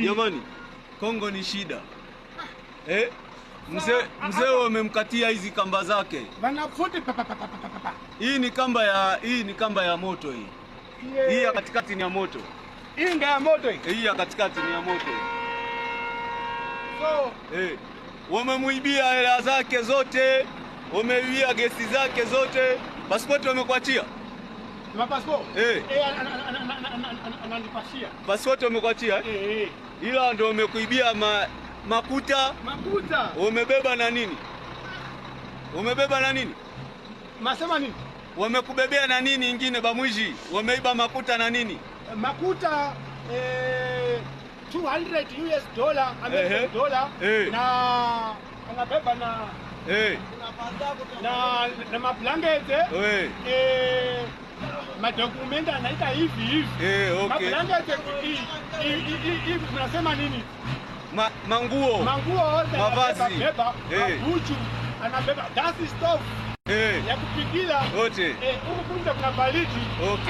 Jamani, Kongo ni shida. Mzee wamemkatia hizi kamba zake. Wanafuti Hii ni kamba ya moto hii. Hii ya katikati ni ya moto. Hii ndio ya moto hii. Hii ya katikati ni ya moto. So, wamemuibia hela zake zote, wameibia gesi zake zote. Pasipoti wamekuachia? Pasipoti? Ananipashia. Pasipoti wamekuachia? Ila ndio wamekuibia makuta. Makuta. Umebeba na nini? Umebeba na nini? Masema nini? Wamekubebea na nini ingine bamwishi? Wameiba makuta na nini? Makuta $200 American dollar na anabeba na na mablanketi madokumenti anaita hivi. Okay. Mablanketi hivi tunasema nini? Manguo, mavazi, mabuchu anabeba dasi stove ya kupikia wote. Huko kunja kuna baliti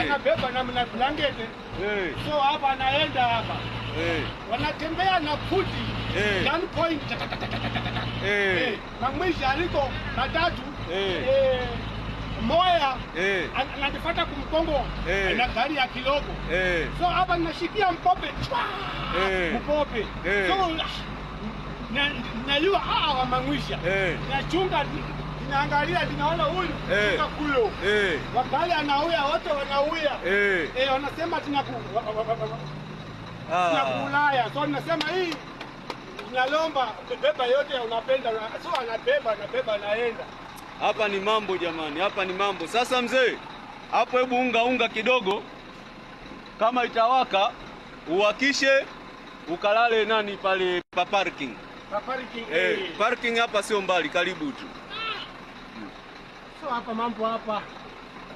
anabeba na blanketi. So hapa anaenda hapa. Wanatembea na futi gunpoint. Na mwisho aliko matatu moya ananifuata kumkongo na gari ya kilogo. So hapa ninashikia mpope. Mpope. So najua wamangwisha. Nachunga naangalia ninaona huyu kulo. Wakali anauya wote wanauya. Wanasema tunakulaya. So ninasema hii tunalomba beba yote unapenda. So anabeba naenda. Hapa ni mambo jamani, hapa ni mambo. Sasa mzee, hapo hebu unga kidogo. Kama itawaka, uwakishe ukalale nani pale pa parking. Pa parking. Parking hapa sio mbali, karibu tu. So hapa mambo hapa.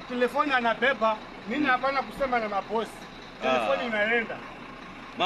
Telefoni anabeba, mimi hapana kusema na mabosi. Telefoni inaenda.